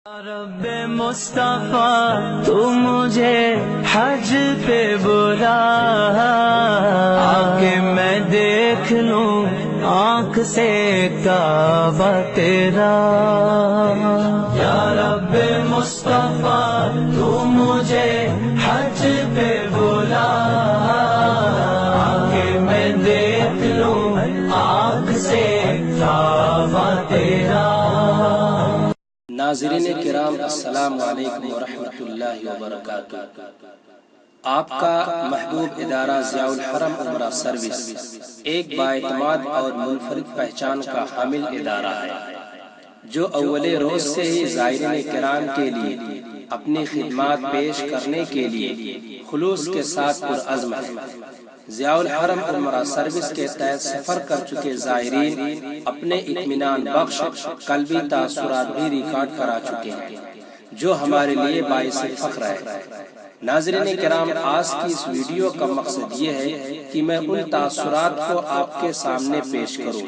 رب مصطفیٰ تو مجھے حج پہ بلا آکے میں دیکھ لوں آنکھ سے کعبہ تیرا۔ یا رب مصطفیٰ تو مجھے حج پہ بلا آکے میں دیکھ لوں آنکھ سے کعبہ تیرا۔ ناظرین کرام السلام علیکم ورحمۃ اللہ وبرکاتہ۔ آپ کا محبوب ادارہ ضیاء الحرم عمرہ سروس ایک بااعتماد اور منفرد پہچان کا حامل ادارہ ہے جو اول روز سے ہی زائرین کرام کے لیے اپنی خدمات پیش کرنے کے لیے خلوص کے ساتھ پرعزم ہے۔ ضیاء الحرم عمرہ سروس کے تحت سفر کر چکے زائرین اپنے اطمینان بخش قلبی تاثرات بھی ریکارڈ کرا چکے ہیں جو ہمارے لیے باعث فخر ہے۔ ناظرین کرام، آج کی اس ویڈیو کا مقصد یہ ہے کہ میں ان تاثرات کو آپ کے سامنے پیش کروں۔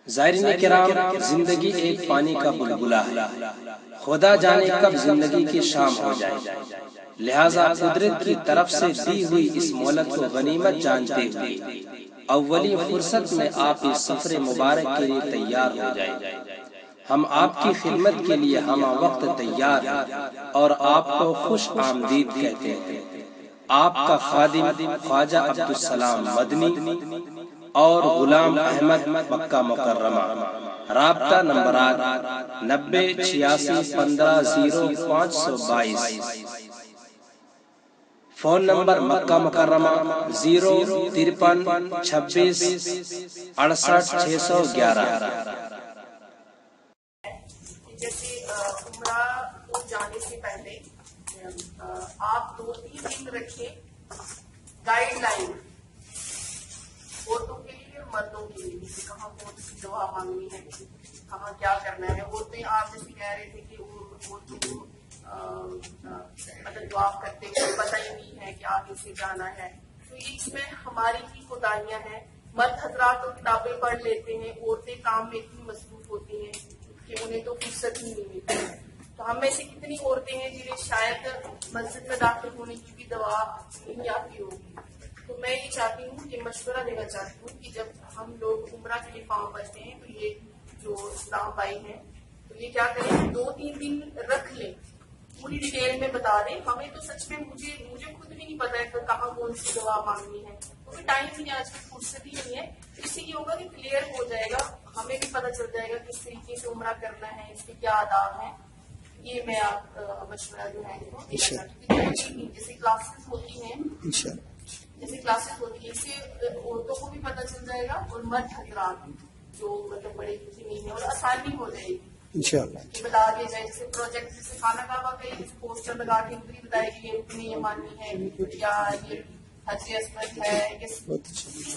زائرین کرام، زندگی ایک پانی کا بلبلہ ہے، خدا جانے کب زندگی کی شام ہو جائے، لہذا قدرت کی طرف سے دی ہوئی اس مہلت کو غنیمت جانتے ہوئے اولی فرصت میں آپ اس سفر مبارک کے لیے تیار ہو جائیں۔ ہم آپ کی خدمت کے لیے ہمہ وقت تیار ہیں اور آپ کو خوش آمدید کہتے ہیں۔ آپ کا خادم خواجہ عبدالسلام مدنی اور غلام احمد، مکہ مکرمہ۔ رابطہ نمبرات 9086150522، فون نمبر مکہ مکرمہ 05326686611۔ جیسے عمرہ کو جانے سے پہلے آپ 2-3 دن رکھیں گائیڈ لائن عورتوں کے لیے اور مردوں کے لیے، کہاں کون سی دعا مانگنی ہے، کہاں کیا کرنا ہے۔ عورتیں آپ جیسے کہہ رہے تھے کہ عورتوں کو مطلب دعا کرتے ہوئے پتہ ہی نہیں ہے کہ آگے سے جانا ہے، تو اس میں ہماری ہی کوتاہیاں ہیں۔ مرد حضرات تو کتابیں پڑھ لیتے ہیں، عورتیں کام میں اتنی مصروف ہوتی ہیں کہ انہیں تو فرصت ہی نہیں ملتی۔ تو ہم میں سے کتنی عورتیں ہیں جنہیں شاید مسجد میں داخل ہونے کی بھی دعا نہیں آتی ہوگی۔ تو میں یہ چاہتی ہوں کہ مشورہ دینا چاہتی ہوں کہ جب ہم لوگ عمرہ کے لیے پاؤں بچتے ہیں تو یہ جو اسلام بھائی ہیں تو یہ کیا کریں، 2-3 دن رکھ لیں، پوری ڈیٹیل میں بتا دیں۔ ہمیں تو سچ میں مجھے خود بھی نہیں پتا ہے کہ کہاں کون سی دعا مانگنی ہے، کیونکہ ٹائم ہی آج کی فرصت ہی نہیں ہے۔ اس سے یہ ہوگا کہ کلیئر ہو جائے گا، ہمیں بھی پتہ چل جائے گا کس طریقے سے عمرہ کرنا ہے، اس کے کیا آداب ہیں۔ یہ میں آپ مشورہ جو ہے جیسے کلاسز ہوتی ہیں اس سے عورتوں کو بھی پتہ چل جائے گا اور مرد حضرات جو مطلب بڑے کسی نہیں ہیں، اور آسانی ہو جائے گی کہ بتا دیا جائے۔ جیسے پروجیکٹ جیسے خانہ کعبہ کا پوسٹر لگا کے پوری بتائے گی یہ رکنی یمانی ہے یا یہ حج اسود ہے، اس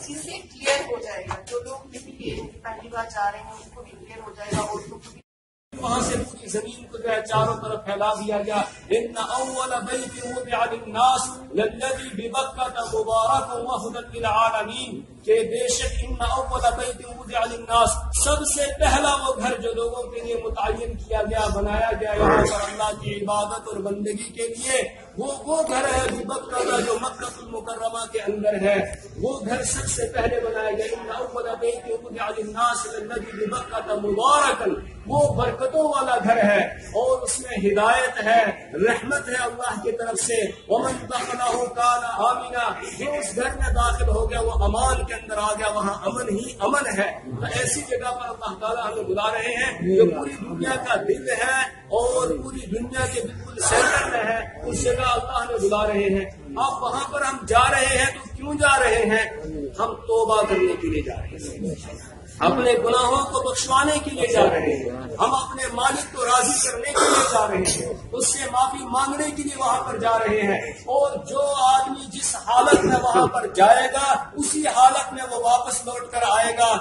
چیز سے کلیئر ہو جائے گا۔ جو لوگ پہلی بار جا رہے ہیں ان کو بھی کلیئر ہو جائے گا، عورتوں کو بھی۔ وہاں سے پوری زمین کو جو ہے چاروں طرف پھیلا دیا گیا۔ ان اول بیت وضع للناس للذی ببکۃ مبارک وہدی للعالمین، کہ بے شک ان اول بیت وضع للناس، سب سے پہلا وہ گھر جو لوگوں کے لیے متعین کیا گیا، بنایا گیا یہاں پر اللہ کی عبادت اور بندگی کے لیے، وہ گھر ہے ببکہ جو مکہ المکرمہ کے اندر ہے۔ وہ گھر سب سے پہلے بنایا گیا۔ ان اول بیت وضع للناس للذی ببکۃ مبارک، وہ برکتوں والا گھر ہے اور اس میں ہدایت ہے، رحمت ہے اللہ کی طرف سے۔ ومن دخلہ کان آمنا، جو اس گھر میں داخل ہو گیا وہ امان کے اندر آ گیا، وہاں امن ہی امن ہے۔ تو ایسی جگہ پر اللہ تعالیٰ ہمیں بلا رہے ہیں جو پوری دنیا کا دل ہے اور پوری دنیا کے بالکل سینٹر میں ہے، اس جگہ اللہ ہمیں بلا رہے ہیں۔ اب وہاں پر ہم جا رہے ہیں تو کیوں جا رہے ہیں؟ ہم توبہ کرنے کے لیے جا رہے ہیں، اپنے گناہوں کو بخشوانے کے لیے جا رہے ہیں، ہم اپنے مالک کو راضی کرنے کے لیے جا رہے ہیں، اس سے معافی مانگنے کے لیے وہاں پر جا رہے ہیں۔ اور جو آدمی جس حالت میں وہاں پر جائے گا اسی حالت میں وہ واپس لوٹ کر آئے گا۔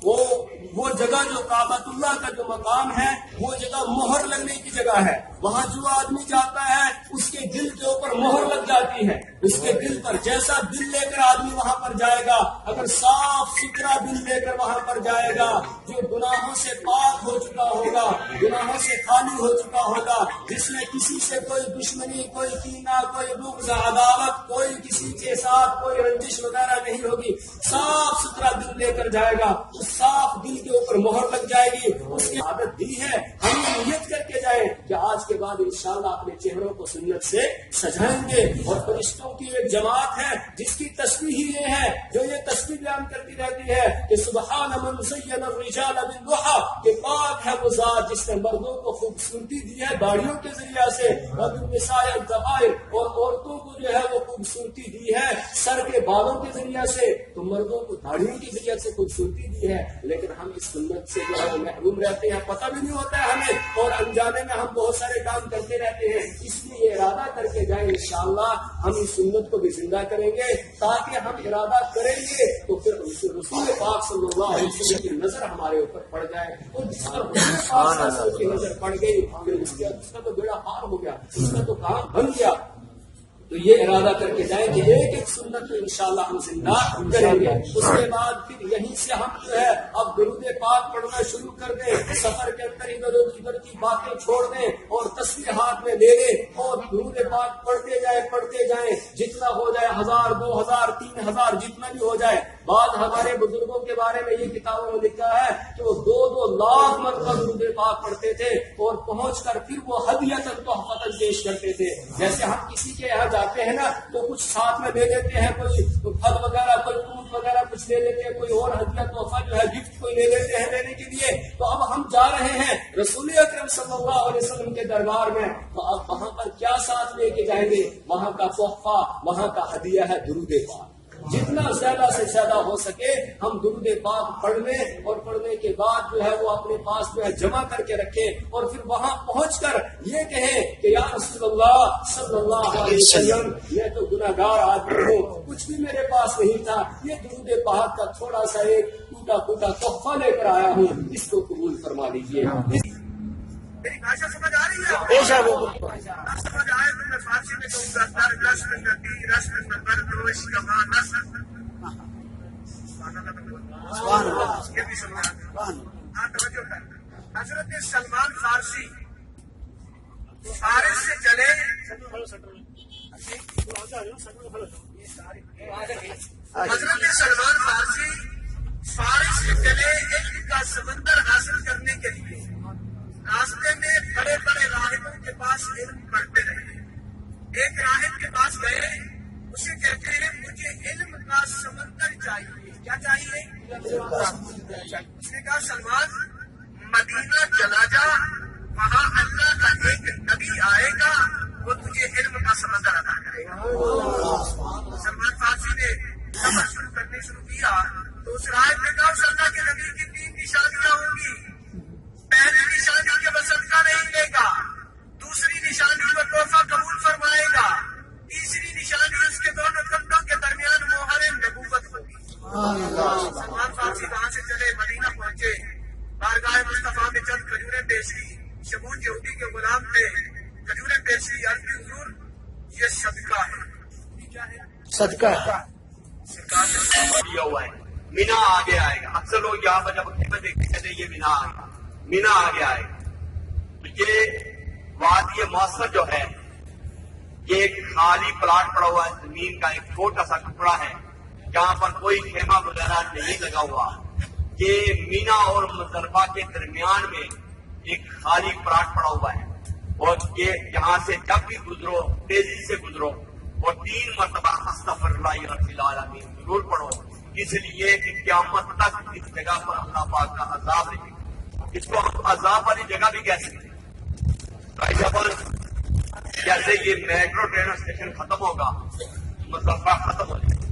وہ جگہ جو کعبۃ اللہ کا جو مقام ہے وہ جگہ مہر لگنے کی جگہ ہے، وہاں جو آدمی جاتا ہے اس کے دل کے اوپر مہر لگ جاتی ہے۔ اس کے دل پر جیسا دل لے کر آدمی وہاں پر جائے گا، اگر صاف ستھرا دل لے کر وہاں پر جائے گا، جو گناہوں سے پاک ہو چکا ہوگا، گناہوں سے خالی ہو چکا ہوگا، جس میں کسی سے کوئی دشمنی، کوئی کینہ، کوئی بغض، عداوت، کوئی کسی کے ساتھ کوئی رنجش وغیرہ نہیں ہوگی، صاف ستھرا دل لے کر جائے گا، اس صاف دل کے اوپر مہر لگ جائے گی۔ اس کی عادت دی ہے، ہم نیت کر کے جائیں کہ آج کے بعد انشاءاللہ اپنے چہروں کو سنت سے سجائیں گے، اور فرشتوں کی ایک جماعت ہے جس کی تسبیح ہی یہ ہے، جو یہ تسبیح بیان کرتی رہتی ہے کہ سبحان من زین الرجال بالضحى، کہ پاک ہے وہ ذات جس نے مردوں کو خوبصورتی دی ہے داڑھیوں کے ذریعے سے، وبالنساء الضفائر، اور عورتوں کو جو ہے وہ خوبصورتی دی ہے سر کے بالوں کے ذریعے سے، تو مردوں کو داڑھیوں کے ذریعے سے خوبصورتی دی ہے، لیکن ہم اس سنت سے جو ہے وہ محروم رہتے ہیں، پتہ بھی نہیں ہوتا ہے ہمیں، اور انجانے میں ہم بہت سارے کام کرتے رہتے ہیں۔ اس لیے یہ ارادہ کر کے جائیں انشاءاللہ ہم اس سنت کو بھی زندہ کریں گے، تاکہ ہم ارادہ کریں گے تو پھر رسول پاک صلی اللہ علیہ وسلم کی نظر ہمارے اوپر پڑ جائے، اور جس پر رسول پاک صلی اللہ علیہ وسلم کی نظر پڑ گئی پھر اس کا تو بیڑا پار ہو گیا، اس کا تو کام بن گیا۔ تو یہ ارادہ کر کے جائیں کہ ایک ایک سنت کو انشاءاللہ ہم زندہ کریں گے۔ اس کے بعد پھر یہیں سے ہم جو ہے اب درود پاک پڑھنا شروع کر دیں، سفر کے اندر ادھر کی باتیں چھوڑ دیں اور تسبیح ہاتھ میں لے لیں اور درود پاک پڑھتے جائیں، جتنا ہو جائے 1000 2000 3000 جتنا بھی ہو جائے۔ بعض ہمارے بزرگوں کے بارے میں یہ کتابوں میں لکھا ہے کہ وہ 2 لاکھ مرتبہ درود پاک پڑھتے تھے اور پہنچ کر پھر وہ ہدیۃ تحفۃ پیش کرتے تھے۔ جیسے ہم کسی کے یہاں جاتے ہیں نا تو کچھ ساتھ میں دے دیتے ہیں، کوئی پھل وغیرہ، کوئی فروٹ وغیرہ کچھ لے لیتے ہیں، کوئی اور ہدیہ تحفہ جو ہے گفٹ کوئی لے لیتے ہیں لینے کے لیے۔ تو اب ہم جا رہے ہیں رسول اکرم صلی اللہ علیہ وسلم کے دربار میں، تو اب وہاں پر کیا ساتھ لے کے جائیں گے؟ وہاں کا تحفہ، وہاں کا ہدیہ ہے درود پاک۔ جتنا زیادہ سے زیادہ ہو سکے ہم درود پاک پڑھ لیں، اور پڑھنے کے بعد جو ہے وہ اپنے پاس جو ہے جمع کر کے رکھیں، اور پھر وہاں پہنچ کر یہ کہیں کہ یا رسول اللہ صلی اللہ علیہ وسلم، میں تو گناہگار آدمی ہوں، کچھ بھی میرے پاس نہیں تھا، یہ درود پاک کا تھوڑا سا ایک ٹوٹا پھوٹا تحفہ لے کر آیا ہوں، اس کو قبول فرما لیجیے۔ میری بھاشا سمجھ آ رہی ہے؟ سمجھ آئے تو میں فارسی میں کہوں گا در رسم نبی رسم نبر دوش کما نسل، یہ بھی سمجھ آ ہاں توجہ کرنا۔ حضرت سلمان فارسی فارس سے چلے، حضرت سلمان فارسی فارس سے چلے علم کا سمندر حاصل کرنے کے لیے، راستے میں بڑے بڑے راہبوں کے پاس علم پڑھتے رہے۔ ایک راہب کے پاس گئے، اسے کہتے ہیں مجھے علم کا سمندر چاہیے۔ کیا چاہیے؟ اس نے کہا سلمان مدینہ چلا جا، وہاں اللہ کا ایک نبی آئے گا، وہ تجھے علم کا سمندر عطا کرے گا۔ سلمان فارسی نے سفر شروع کیا تو اس راہب نے کہا اللہ کے نبی کی 3 نشانیاں ہوں گی، پہلی نشانی کے وہ صدقہ نہیں لے گا، دوسری نشانی وہ تحفہ قبول فرمائے گا، تیسری نشانی اس کے دونوں کندھوں کے درمیان مہر نبوت ہوگی۔ سلمان فارسی وہاں سے چلے، مدینہ پہنچے، بارگاہ مصطفیٰ میں چند کھجوریں پیش کی، شمون یہودی کے غلام تھے، کھجوریں پیش کی، عرض کی حضور یہ صدقہ ہے۔ کیا ہے؟ صدقہ دیا ہوا ہے، مینا آگے آئے گا۔ اکثر لوگ یہاں پر جب کہتے ہیں یہ مینا آئے گا، مینا آگے آئے گا۔ یہ وادی موثر جو ہے یہ ایک خالی پلاٹ پڑا ہوا ہے، زمین کا ایک چھوٹا سا ٹکڑا ہے جہاں پر کوئی خیمہ وغیرہ نہیں لگا ہوا۔ یہ مینا اور مزدلفہ کے درمیان میں ایک خالی پلاٹ پڑا ہوا ہے، اور یہ یہاں سے جب بھی گزرو تیزی سے گزرو اور 3 مرتبہ استغفر اللہ رب العالمین ضرور پڑھو، اس لیے کہ قیامت تک اس جگہ پر اللہ پاک کا عذاب رہے گا۔ اس کو ہم عذاب والی جگہ بھی کہہ سکتے ہیں۔ جیسے یہ میٹرو ٹرین اسٹیشن ختم ہوگا، مصطفیٰ ختم ہو جائے گا،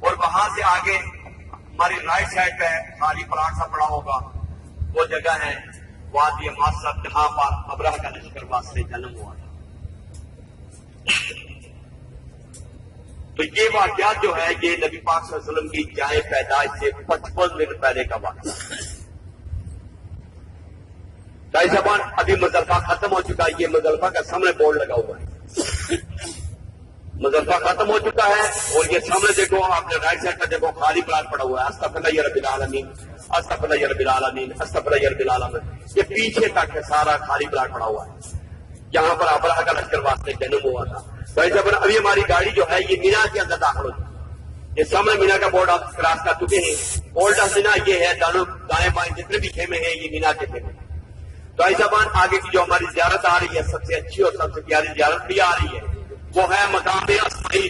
اور وہاں سے آگے ہماری رائٹ سائڈ پہ خالی پلاٹ سا پڑا ہوگا، وہ جگہ ہے وادی معصر، جہاں پر ابرہ کا لشکر واسطے جنم ہوا تھا۔ تو یہ واقعات جو ہے یہ نبی پاک صلی اللہ علیہ وسلم کی جائے پیدائش سے 55 دن پہلے کا واقعہ۔ بھائی زبان ابھی مزدلفہ ختم ہو چکا ہے، یہ مزدلفہ کا سامنے بورڈ لگا ہوا ہے۔ مزدلفہ ختم ہو چکا ہے اور یہ سامنے دیکھو، آپ نے رائٹ سائڈ کا دیکھو خالی پلاٹ پڑا ہوا ہے. استغفر یا رب العالمین، استغفر یا رب العالمین، استغفر یا رب العالمین. یہ پیچھے تک ہے سارا خالی پلاٹ پڑا ہوا ہے. یہاں پر ابرہہ کا لشکر واسطے جنم ہوا تھا. تو ایسا بنا ابھی ہماری گاڑی جو ہے یہ مینا کے اندر داخل ہو چکی. یہ سامنے مینا کا بورڈ آپ کراس کر چکے ہیں. اولڈ مینا یہ ہے، دائیں بائیں جتنے بھی خیمے ہیں یہ مینا کے خیمے. تو ایسا بان آگے کی جو ہماری زیارت آ رہی ہے، سب سے اچھی اور سب سے پیاری زیارت بھی آ رہی ہے، وہ ہے مقام اسماعیل،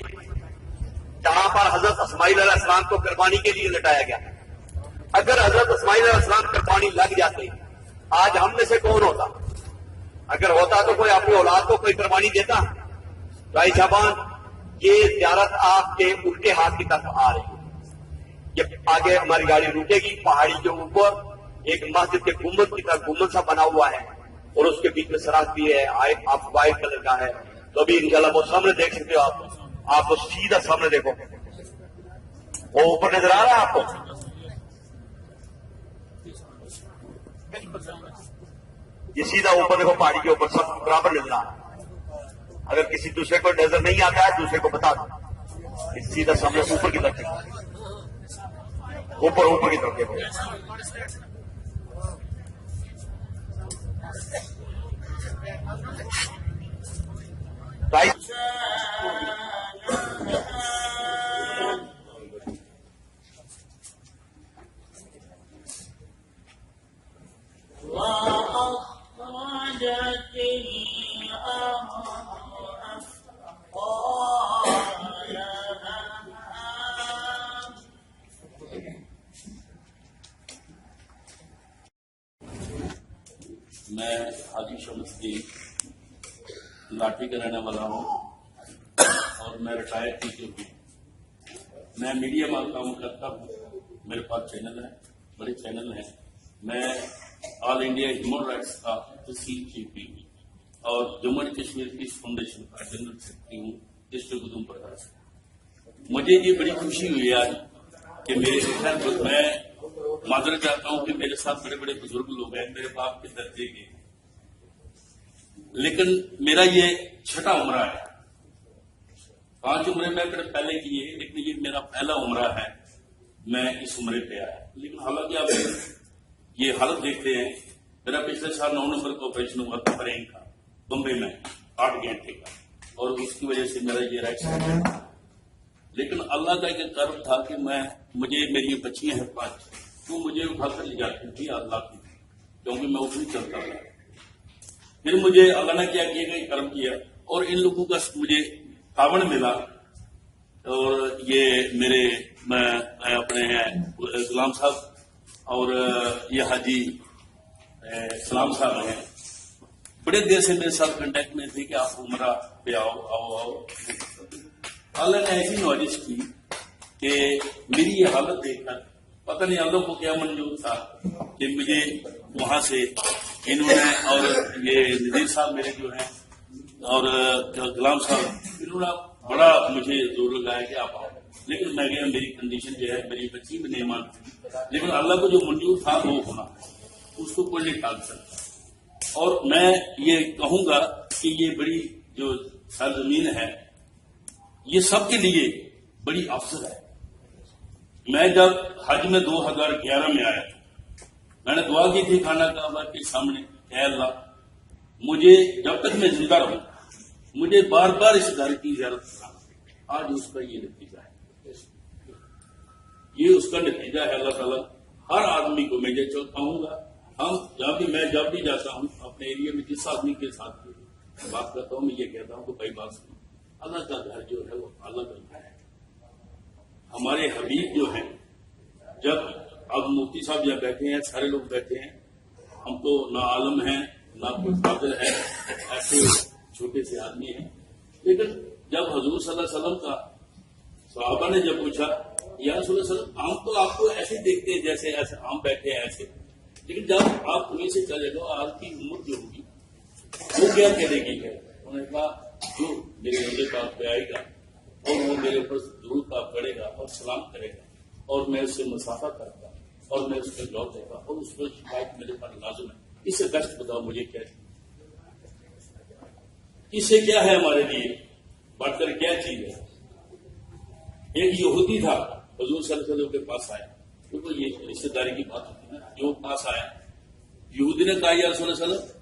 جہاں پر حضرت اسماعیل علیہ السلام کو قربانی کے لیے لٹایا گیا. اگر حضرت اسماعیل علیہ السلام قربانی لگ جاتے آج ہم میں سے کون ہوتا؟ اگر ہوتا تو کوئی اپنی اولاد کو کوئی قربانی دیتا؟ تو بھائی صاحبان یہ زیارت آپ کے الٹے ہاتھ کی طرف آ رہی ہے. یہ آگے ہماری گاڑی رکے گی، پہاڑی کے اوپر ایک مسجد کے گنبد کی طرف گنبد سا بنا ہوا ہے اور اس کے بیچ میں سراخ بھی ہے، آپ وائٹ کلر کا ہے. تو ابھی انشاءاللہ وہ سامنے دیکھ سکتے ہو. آپ کو سیدھا سامنے دیکھو، وہ اوپر نظر آ رہا ہے آپ کو؟ یہ سیدھا اوپر دیکھو، پہاڑی کے اوپر سب برابر نظر آ رہا ہے. اگر کسی دوسرے کو نظر نہیں آتا ہے دوسرے کو بتا دو. سیدھا سامنے اوپر کی طرف دیکھو، اوپر کی طرف دیکھو. میں حاجی شمس کی لاٹھی کا رہنے والا ہوں اور میں ریٹائر ٹیچر ہوں. میں میڈیا میں کام کرتا ہوں. میرے پاس چینل ہے، بڑے چینل ہیں. میں آل انڈیا ہیومن رائٹس کا تحصیل چیف بھی ہوں اور Jammu and Kashmir peace foundation کا جنرل سیکرٹری ہوں ڈسٹرکٹ ادھمپور کا. مجھے یہ بڑی خوشی ہوئی آج کہ میں معذرت چاہتا ہوں کہ میرے ساتھ بڑے بڑے بزرگ لوگ ہیں میرے باپ کے درجے کے، لیکن میرا یہ چھٹا عمرہ ہے. 5 عمرے میں پہلے کیے لیکن یہ میرا پہلا عمرہ ہے. میں اس عمرے پہ آیا، لیکن حالانکہ آپ یہ حالت دیکھتے ہیں. میرا پچھلے سال 9 نومبر کو آپریشن ہوا تھا برین کا، بمبئی میں 8 گھنٹے کا، اور اس کی وجہ سے میرا یہ رائٹ سائڈ تھا. لیکن اللہ کا ایک کرم تھا کہ میری بچیاں ہیں 5، تو مجھے اٹھا کر لے جاتی تھی اللہ کی، کیونکہ میں اٹھ نہیں چلتا تھا. پھر مجھے اللہ نے کیا کیا کہ کرم کیا اور ان لوگوں کا مجھے تعاون ملا. اور یہ میرے اپنے غلام صاحب اور یہ حاجی سلام صاحب ہیں، بڑے دیر سے میرے ساتھ کنٹیکٹ میں تھے کہ آپ عمرہ پہ آؤ. اللہ نے ایسی نوازش کی کہ میری یہ حالت دیکھ کر پتہ نہیں اللہ کو کیا منظور تھا کہ مجھے وہاں سے انہوں نے، اور یہ نذیر صاحب میرے جو ہیں اور غلام صاحب، انہوں نے بڑا مجھے زور لگایا کہ آپ آؤ. لیکن میں گیا، میری کنڈیشن جو ہے میری بچی بھی نہیں مانتی، لیکن اللہ کو جو منظور تھا وہ ہونا، اس کو کوئی نہیں ٹال سکتا. اور میں یہ کہوں گا کہ یہ بڑی جو سرزمین ہے یہ سب کے لیے بڑی افضل ہے. میں جب حج میں 2011 میں آیا میں نے دعا کی تھی خانہ کعبہ کے سامنے، اے اللہ مجھے جب تک میں زندہ رہوں مجھے بار بار اس گھر کی زیارت کرنا. آج اس کا یہ نتیجہ ہے، یہ اس کا نتیجہ ہے. اللہ تعالیٰ ہر آدمی کو، میں یہ کہوں گا، میں جب بھی جاتا ہوں اپنے ایریا میں جس آدمی کے ساتھ بات کرتا ہوں میں یہ کہتا ہوں کہ بھائی بات سنو، اللہ کا گھر جو ہے وہ اللہ کا گھر ہے. ہمارے حبیب جو ہیں، جب اب مفتی صاحب جب بیٹھے ہیں، سارے لوگ بیٹھے ہیں، ہم تو نہ عالم ہیں نہ کوئی قادر ہے، ایسے چھوٹے سے آدمی ہیں. لیکن جب حضور صلی اللہ علیہ وسلم کا صحابہ نے جب پوچھا یا رسول اللہ صلی اللہ علیہ وسلم، ہم تو آپ کو ایسے دیکھتے ہیں جیسے ایسے ہم بیٹھے ہیں ایسے، لیکن جب آپ انہیں سے چلے گا آپ کی عمر جو ہوگی وہ کیا کہنے کی ہے؟ انہوں نے کہا جو میرے عہدے پاک پہ آئے گا اور وہ میرے اوپر درود پاک پڑے گا اور سلام کرے گا اور میں اس سے مسافہ کرتا اور میں اس پہ جواب دے گا اور اس پر شکایت میرے پاس لازم ہے. اس سے بیسٹ بتاؤ مجھے کیا ہے، اس سے کیا ہے ہمارے لیے؟ بڑھ کر کیا چیز ہے؟ ایک یہودی تھا حضور صلی اللہ علیہ وسلم کے پاس آیا، کیونکہ یہ رشتے داری کی بات ہوتی ہے نا، جو پاس آیا یہودی نے کہا یا رسول اللہ صلی اللہ علیہ وسلم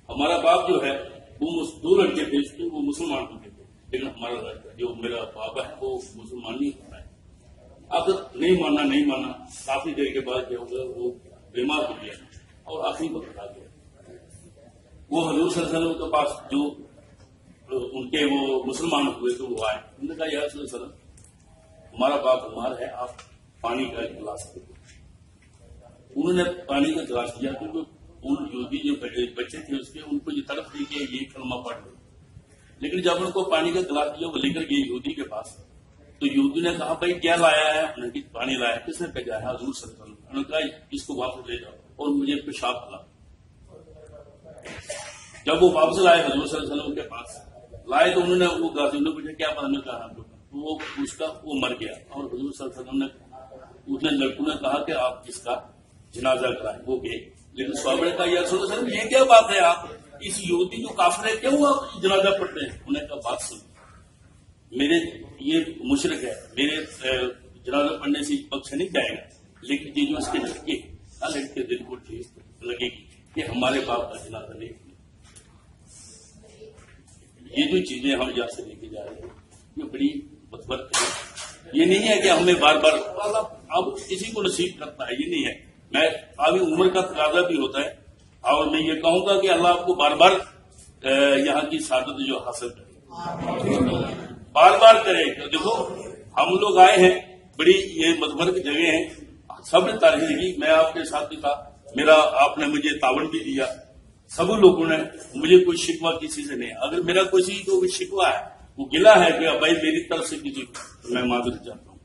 ہمارا باپ جو ہے وہ 2 لڑکے تھے، وہ مسلمان ہوتے تھے، لیکن ہمارا لڑکا جو میرا بابا ہے وہ مسلمان نہیں ہوتا ہے۔ آخر نہیں مانا، کافی دیر کے بعد جو ہوگا وہ بیمار ہو گیا اور آخری وقت آ گیا۔ وہ حضور صلی اللہ علیہ وسلم کے پاس جو ان کے وہ مسلمان ہوئے تو وہ آئے، انہوں نے کہا یا رسول اللہ صلی اللہ علیہ وسلم ہمارا باپ بیمار ہے، آپ پانی کا گلاس دیں۔ انہوں نے پانی کا گلاس دیا، کیونکہ ان یہودی جو بچے تھے اس کے ان کو یہ طرف تھی کہ یہ کلمہ پڑھ لے، لیکن جب ان کو پانی کا گلاس دیا وہ لے کر گئے یہودی کے پاس، تو یہودی نے کہا بھائی کیا لایا ہے؟ انہوں نے کہا پانی لایا۔ کس نے بھیجا ہے؟ حضور صلی اللہ علیہ وسلم۔ انہوں نے کہا اس کو واپس لے جاؤ اور مجھے پیشاب کھلا۔ جب وہ واپس لائے حضور صلی اللہ علیہ وسلم کے پاس لائے تو انہوں نے وہ گلاس انہوں نے پوچھا کیا پتا؟ میں کہا وہ اس کا وہ مر گیا، اور حضور صلی اللہ علیہ وسلم نے اس نے لڑکوں نے کہا کہ آپ اس کا جنازہ کرائیں، وہ گئے۔ لیکن صحابہ نے کہا یا رسول اللہ صلی اللہ علیہ وسلم یہ کیا بات ہے، آپ اس یہودی جو کافر ہے کیوں آپ جنازہ پڑھتے ہیں؟ انہوں نے کہا بات سن، میرے یہ مشرک ہے، میرے جنازہ پڑھنے سے بخشا نہیں جائے گا، لیکن یہ جو اس کے لڑکے لڑکے دل کو ٹھیس لگے گی کہ ہمارے باپ کا جنازہ نہیں۔ یہ جو چیزیں ہم یہاں سے لے کے جا رہے ہیں یہ بڑی مثبت ہے۔ یہ نہیں ہے کہ ہمیں بار بار اب کسی کو نصیب کرتا ہے، یہ نہیں ہے۔ میں ابھی عمر کا تقاضا بھی ہوتا ہے، اور میں یہ کہوں گا کہ اللہ آپ کو بار بار یہاں کی سعادت جو حاصل کرے، بار بار کرے۔ دیکھو ہم لوگ آئے ہیں، بڑی یہ مثبت کی جگہ ہیں، سب نے تعریف کی، میں آپ کے ساتھ بھی تھا، میرا آپ نے مجھے تعاون بھی دیا، سب لوگوں نے، مجھے کوئی شکوہ کسی سے نہیں۔ اگر میرا کسی کو بھی شکوہ ہے، وہ گلا ہے کہ بھائی میری طرف سے کسی کو، میں معذرت چاہتا ہوں۔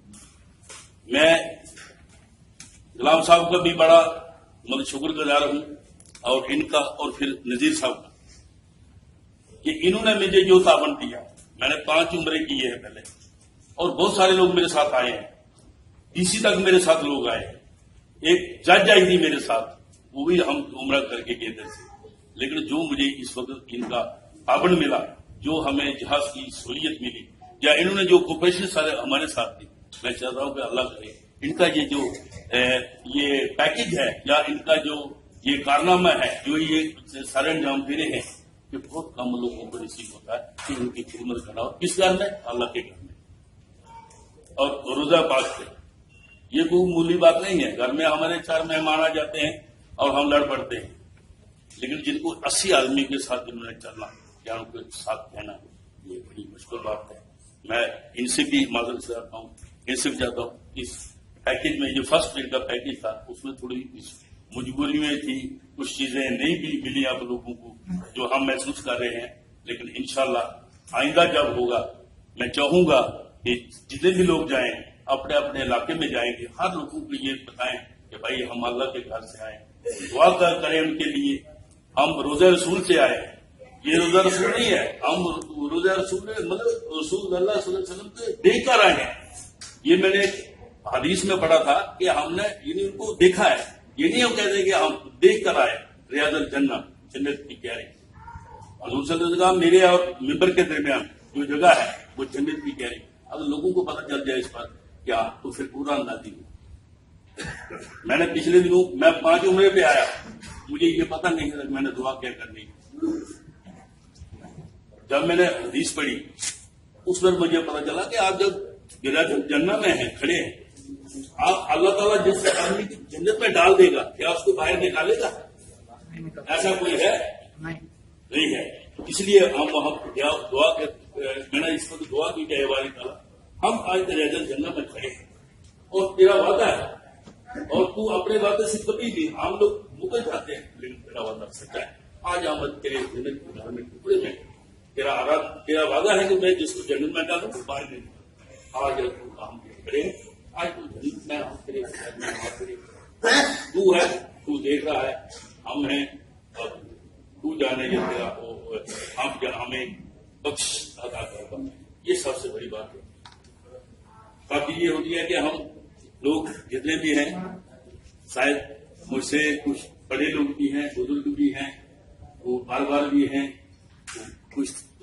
میں غلام صاحب کا بھی بڑا شکر گزار ہوں، اور ان کا، اور پھر نذیر صاحب کا، کہ انہوں نے مجھے جو تعاون دیا۔ میں نے 5 عمرے کیے ہیں پہلے، اور بہت سارے لوگ میرے ساتھ آئے ہیں، ڈی سی تک میرے ساتھ لوگ آئے ہیں، ایک جج آئی تھی میرے ساتھ، وہ بھی ہم عمرہ کر کے گئے تھے۔ لیکن جو مجھے اس وقت ان کا تعاون ملا، جو ہمیں جہاز کی سہولت ملی، یا انہوں نے جو کوپریشن سارے ہمارے ساتھ دی، میں چاہتا ہوں کہ اللہ کرے ان کا یہ جو یہ پیکج ہے، یا ان کا جو یہ کارنامہ ہے، جو یہ سارے انجام دے رہے ہیں، کہ بہت کم لوگوں کو نصیب ہوتا ہے کہ ان کی خدمت کرنا۔ کس گھر میں؟ اللہ کے گھر میں، اور روزہ پاک سے۔ یہ کوئی معمولی بات نہیں ہے، گھر میں ہمارے 4 مہمان آ جاتے ہیں اور ہم لڑ پڑتے ہیں، لیکن جن کو 80 آدمی کے ساتھ جنہوں نے چلنا یا ان کے ساتھ کہنا، یہ بڑی مشکل بات ہے۔ میں ان سے بھی معذرت چاہتا ہوں، ان سے بھی چاہتا ہوں، اس پیکج میں جو فرسٹ ڈیٹ کا پیکج تھا اس میں تھوڑی مجبوری میں تھی، کچھ چیزیں نہیں بھی ملی آپ لوگوں کو جو ہم محسوس کر رہے ہیں، لیکن انشاءاللہ آئندہ جب ہوگا میں چاہوں گا کہ جتنے بھی لوگ جائیں اپنے اپنے علاقے میں جائیں گے، ہر لوگوں کو یہ بتائیں کہ بھائی ہم اللہ کے گھر سے آئے، دعا کریں ان کے لیے۔ ہم روزہ رسول سے آئے، یہ روزہ رسول نہیں ہے، ہم روزہ رسول مطلب رسول اللہ صلی اللہ علیہ وسلم کو دیکھ کر آئے ہیں۔ یہ میں نے حدیث میں پڑھا تھا کہ ہم نے یعنی ان کو دیکھا ہے، یہ نہیں ہم کہتے کہ ہم دیکھ کر آئے۔ ریاض الجنہ، جنت کی کیاری، حضور صلی اللہ علیہ وسلم میرے اور ممبر کے درمیان جو جگہ ہے وہ جنت کی کیاری۔ اگر لوگوں کو پتہ چل جائے اس پر کیا، تو پھر پورا نازل ہو۔ میں نے پچھلے دنوں میں 5 عمرے پہ آیا، مجھے یہ پتہ نہیں تھا کہ میں نے دعا کیا کرنی۔ جب میں نے حدیث پڑھی اس پر مجھے پتہ چلا کہ آپ جب ریاض الجنہ میں ہیں، کھڑے ہیں، آپ اللہ تعالیٰ جس آدمی کی جنت میں ڈال دے گا، کیا اس کو باہر نکالے گا؟ ایسا کوئی ہے؟ نہیں ہے۔ اس لیے ہم وہاں دعا کے، میں نے اس وقت دعا کی کہ اے باری تعالیٰ ہم آج ریاض الجنہ میں کھڑے ہیں، اور تیرا وعدہ ہے، اور تو اپنے وعدے سے کبھی بھی، ہم لوگ مکر جاتے ہیں لیکن تیرا وعدہ سچا ہے۔ آج آمد تیرے جنت کے گھر میں ٹکڑے میں، تیرا وعدہ ہے کہ میں جس کو جنت میں ڈالوں تو باہر نہیں۔ آج ہم کھڑے ہیں، آج تو جنت میں ہم تیرے گھر میں کھڑے، تو ہے، تو دیکھ رہا ہے، ہم ہیں، اور تو جانے گا تیرا ہم ہمیں بخش ادا کرے گا۔ یہ سب سے بڑی بات ہے۔ باقی یہ ہوتی ہے کہ ہم لوگ جتنے بھی ہیں، شاید مجھ سے کچھ بڑے لوگ بھی ہیں، بزرگ بھی ہیں، وہ بار بار بھی ہیں، کچھ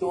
2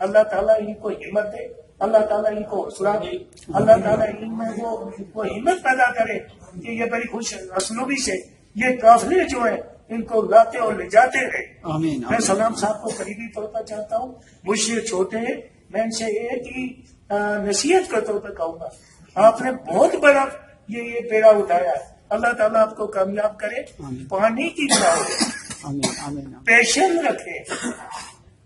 اللہ تعالیٰ ان کو ہمت دے، اللہ تعالیٰ ان کو حوصلہ دے، اللہ تعالیٰ ان میں وہ ہمت پیدا کرے کہ یہ بڑی خوش اسلوبی سے یہ قافلے جو ہے ان کو لاتے اور لے جاتے رہے۔ میں سلام صاحب کو قریبی طور پر چاہتا ہوں، مجھ سے چھوٹے ہیں، میں ان سے ایک ہی نصیحت کے طور پر کہوں گا، آپ نے بہت بڑا یہ بیڑا اٹھایا ہے، اللہ تعالیٰ آپ کو کامیاب کرے۔ پانی کی طرح پیشن رکھے،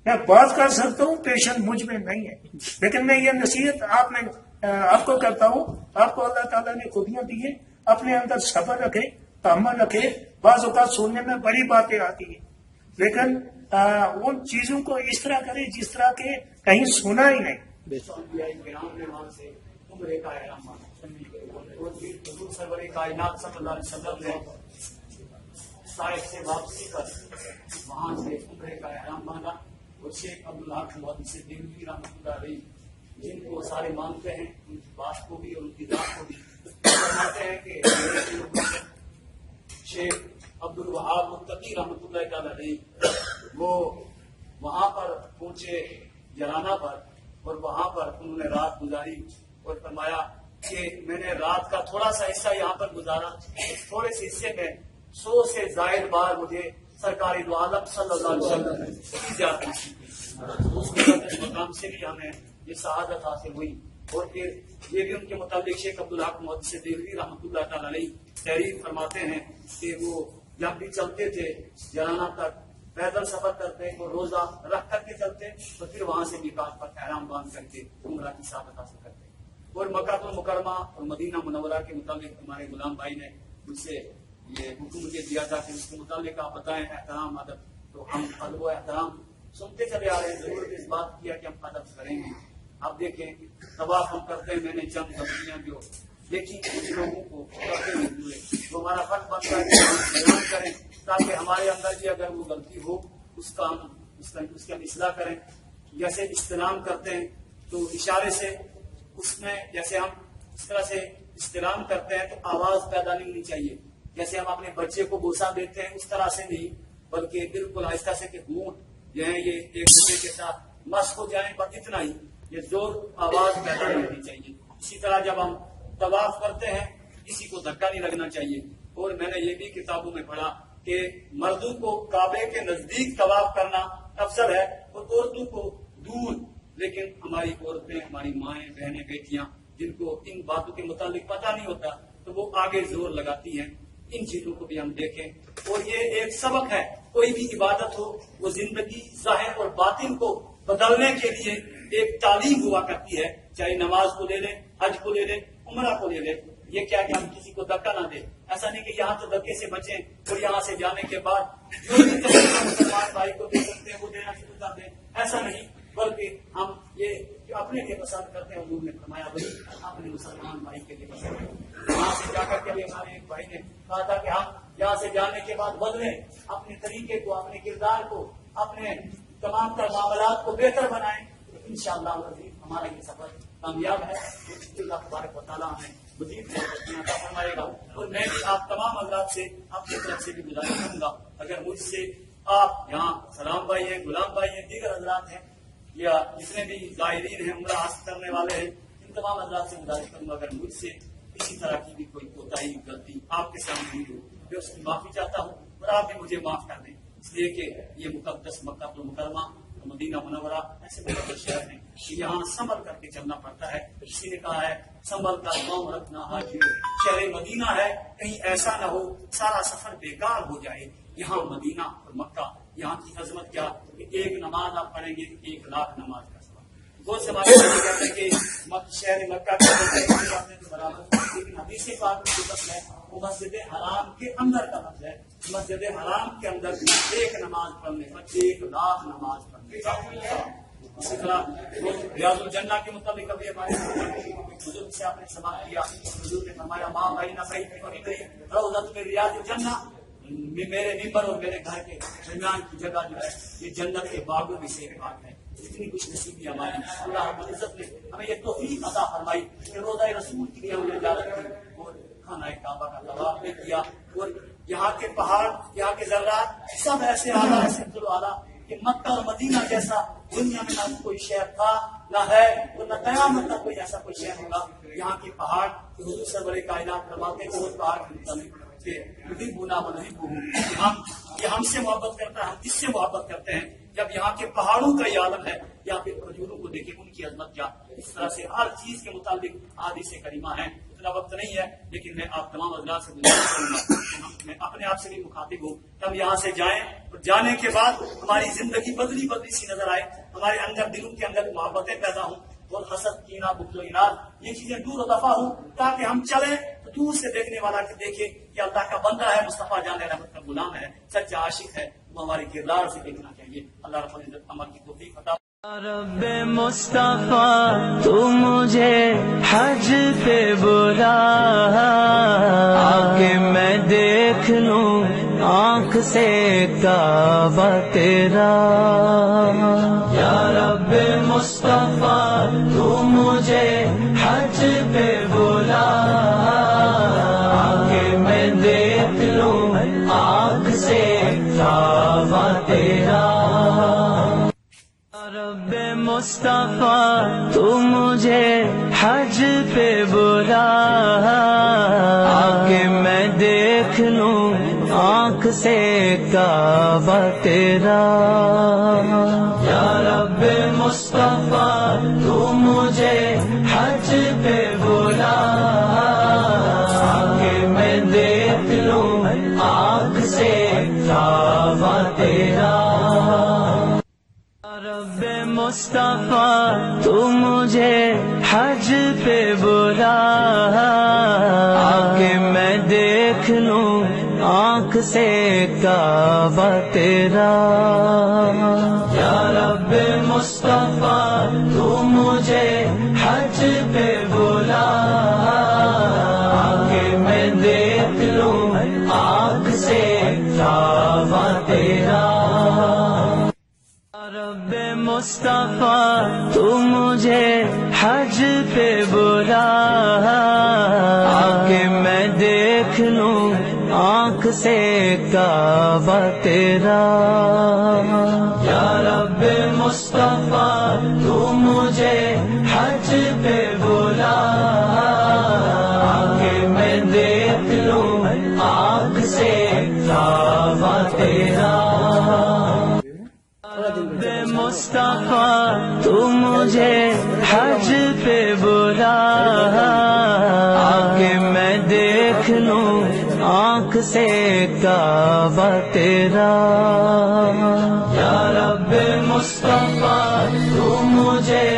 میں بات کر سکتا ہوں، پیشن مجھ میں نہیں ہے، لیکن میں یہ نصیحت آپ کو کرتا ہوں، آپ کو اللہ تعالیٰ نے خوبیاں دی ہیں، اپنے اندر صبر رکھے، تحمل رکھے۔ بعض اوقات سننے میں بڑی باتیں آتی ہیں، لیکن ان چیزوں کو اس طرح کرے جس طرح کے کہیں سنا ہی نہیں۔ حضور سرور کائنات صلی اللہ علیہ وسلم نے طائف سے واپسی پر وہاں سے عمرے کا احرام باندھا، اور شیخ عبدالحق محدث دہلوی رحمۃ اللہ علیہ جن کو سارے مانتے ہیں، ان کی بات کو بھی اور ان کی ذات کو بھی فرماتے ہیں کہ شیخ عبدالوہاب متقی رحمۃ اللہ تعالی علیہ وہ وہاں پر پہنچے جلانہ پر، اور وہاں پر انہوں نے رات گزاری اور فرمایا کہ میں نے رات کا تھوڑا سا حصہ یہاں پر گزارا، تھوڑے سے حصے میں 100 سے زائد بار مجھے سرکار دو عالم صلی اللہ علیہ وسلم کی زیارت نصیب ہوئی، اس مقام سے بھی ہمیں یہ سعادت حاصل ہوئی۔ اور پھر یہ بھی ان کے متعلق شیخ عبدالحق محدث دہلوی رحمۃ اللہ تعالی علیہ تحریر فرماتے ہیں کہ وہ جب بھی چلتے تھے جلانہ تک پیدل سفر کرتے اور روزہ رکھ کر کے چلتے، تو پھر وہاں سے میقات پر احرام باندھ کر کے عمرہ کی سعادت حاصل کرتے۔ اور مکہ المکرمہ اور مدینہ منورہ کے متعلق ہمارے غلام بھائی نے مجھ سے یہ حکم مجھے دیا تھا کہ اس کے متعلق آپ بتائیں احترام ادب، تو ہم ادب و احترام سنتے چلے آ رہے ہیں، ضرور اس بات کیا کہ ہم ادب کریں گے۔ آپ دیکھیں طواف ہم کرتے ہیں، میں نے چند غلطیاں جو دیکھی کچھ لوگوں کو کرتے ہوئے، جو ہمارا فرض بنتا ہے کہ ہم بیان کریں تاکہ ہمارے اندر بھی اگر وہ غلطی ہو اس کا ہم اصلاح کریں۔ جیسے استلام کرتے ہیں تو اشارے سے اس میں جیسے ہم اس طرح سے استلام کرتے ہیں تو آواز پیدا نہیں ہونی چاہیے، جیسے ہم اپنے بچے کو بوسا دیتے ہیں اس طرح سے نہیں، بلکہ بالکل آہستہ سے کہ ہونٹ جو ہے یہ ایک دوسرے کے ساتھ مس ہو جائیں، پر اتنا ہی، یہ زور آواز پیدا نہیں ہونی چاہیے۔ اسی طرح جب ہم طواف کرتے ہیں کسی کو دھکا نہیں لگنا چاہیے۔ اور میں نے یہ بھی کتابوں میں پڑھا کہ مردوں کو کعبے کے نزدیک طواف کرنا افضل ہے اور عورتوں کو دور، لیکن ہماری عورتیں، ہماری مائیں، بہنیں، بیٹیاں جن کو ان باتوں کے متعلق پتہ نہیں ہوتا تو وہ آگے زور لگاتی ہیں۔ ان چیزوں کو بھی ہم دیکھیں، اور یہ ایک سبق ہے، کوئی بھی عبادت ہو وہ زندگی ظاہر اور باطن کو بدلنے کے لیے ایک تعلیم ہوا کرتی ہے، چاہے نماز کو لے لیں، حج کو لے لیں، عمرہ کو لے لیں۔ یہ کیا کہ ہم کسی کو دھکا نہ دیں، ایسا نہیں کہ یہاں تو دھکے سے بچیں اور یہاں سے جانے کے بعد جو بھی مسلمان بھائی کو دے سکتے ہیں وہ دینا شروع کر دیں، ایسا نہیں، بلکہ ہم یہ اپنے لیے پسند کرتے ہیں۔ حضور نے فرمایا بھائی اپنے مسلمان بھائی کے لیے پسند کریں۔ یہاں سے جا کر کے بھی ہمارے ایک بھائی نے کہا تھا کہ ہم یہاں سے جانے کے بعد بدلیں اپنے طریقے کو، اپنے کردار کو، اپنے تمام تر معاملات کو بہتر بنائیں، انشاءاللہ ہمارا یہ سفر کامیاب ہے۔ اللہ تبارک و تعالیٰ ہمیں مزید عطا فرمائے گا۔ اور میں بھی آپ تمام حضرات سے اپنی طرف سے بھی گزارش کروں گا، اگر مجھ سے آپ یہاں سلام بھائی ہیں، غلام بھائی ہیں، دیگر حضرات ہیں، یا جتنے بھی زائرین ہیں، عمرہ حاصل کرنے والے ہیں، ان تمام حضرات سے گزارش کروں گا اگر مجھ سے کسی طرح کی بھی کوئی کوتاہی غلطی آپ کے سامنے ہوئی ہو، میں اس کی معافی چاہتا ہوں، اور آپ بھی مجھے معاف کر دیں، اس لیے کہ یہ مقدس مکہ المکرمہ مدینہ منورہ ایسے مقدس شہر ہیں کہ یہاں سنبھل کر کے چلنا پڑتا ہے۔ کسی نے کہا ہے سنبھل کا قوم رکھنا حاجی، شہر مدینہ ہے، کہیں ایسا نہ ہو سارا سفر بیکار ہو جائے۔ یہاں مدینہ اور مکہ، یہاں کی عظمت کیا کہ ایک نماز آپ پڑھیں گے 1,00,000 نماز کا سوال۔ بہت سے باتیں کہتے ہیں کہ شہر مکہ کا برابر، لیکن حدیث پاک میں جو لفظ ہے وہ مسجد حرام کے اندر کا لفظ ہے۔ مسجد حرام کے اندر ایک نماز پڑھنے پر 1,00,000 نماز پڑھنے۔ اسی طرح ریاض الجنہ کے متعلق ابھی ہمارے بزرگ سے آپ نے سماعت کیا، حضور نے فرمایا ماں بھائی نہ بھائی روضۃ من ریاض الجنہ، میرے ممبر اور میرے گھر کے درمیان کی جگہ جو ہے یہ جنت کے باغوں میں سے ایک باغ ہے۔ اتنی کچھ نصیبی ہماری اللہ رب العزت نے ہمیں یہ توفیق عطا فرمائی کہ روضہ رسول کے لیے ہم نے اجازت کی اور خانہ کعبہ کا طواف بھی کیا، اور یہاں کے پہاڑ، یہاں کے ذرات سب ایسے اعلیٰ، ایسے افضل اعلیٰ کہ مکہ اور مدینہ جیسا دنیا میں نہ کوئی شہر تھا نہ ہے اور نہ قیامت تک کوئی ایسا کوئی شہر ہوگا. یہاں کے پہاڑ حضور سرور کائنات فرماتے ہیں وہ پہاڑ یہ ہم سے محبت کرتا ہے, ہم اس سے محبت کرتے ہیں. جب یہاں کے پہاڑوں کا یہ عالم ہے یا پھر کھجوروں کو دیکھیں ان کی عظمت کیا. اس طرح سے ہر چیز کے مطابق حدیث کریمہ ہے. اتنا وقت نہیں ہے لیکن میں آپ تمام حضرات سے گزارش کروں گا, میں اپنے آپ سے بھی مخاطب ہوں کہ ہم یہاں سے جائیں اور جانے کے بعد ہماری زندگی بدلی بدلی سی نظر آئے, ہمارے اندر دلوں کے اندر محبتیں پیدا ہوں اور حسد کینہ بخل و اناد یہ چیزیں دور و دفع ہوں, تاکہ ہم چلیں تو دور سے دیکھنے والا کہ دیکھے کہ اللہ کا بندہ ہے, مصطفیٰ جان رحمت کا غلام ہے, سچا عاشق ہے. وہ ہمارے کردار سے دیکھنا چاہیے. اللہ رب العزت عمل کی توفیق عطا. رب مصطفیٰ تو مجھے حج پہ بلا, آگے میں دیکھ لوں آنکھ سے کعبہ تیرا. یا رب مصطفیٰ تو مجھے حج پہ بلا, آگے میں دیکھ لوں آنکھ سے کعبہ تیرا. رب مصطفیٰ تو مجھے حج پہ بلا, آگے میں دیکھ لوں آنکھ سے کعبہ تیرا. یا رب مصطفیٰ تو مجھے حج پہ بلا, آگے میں دیکھ لوں آنکھ سے کعبہ تیرا. رب مصطفیٰ تو مجھے حج پہ بلا, آگے میں دیکھ لوں آنکھ سے کعبہ تیرا. یا رب مصطفیٰ تو مجھے حج پہ بلا, آگے میں دیکھ لوں آنکھ سے کعبہ تیرا. رب مصطفیٰ تو مجھے حج پہ بلا, آگے میں دیکھ لوں آنکھ سے کعبہ تیرا. یا رب مصطفیٰ تو مجھے حج پہ بلا, آگے میں دیکھ لوں آنکھ سے کعبہ تیرا. رب مصطفیٰ تو مجھے حج پہ بلا, آگے میں دیکھ لوں آنکھ سے کعبہ تیرا. یا رب مصطفیٰ تو مجھے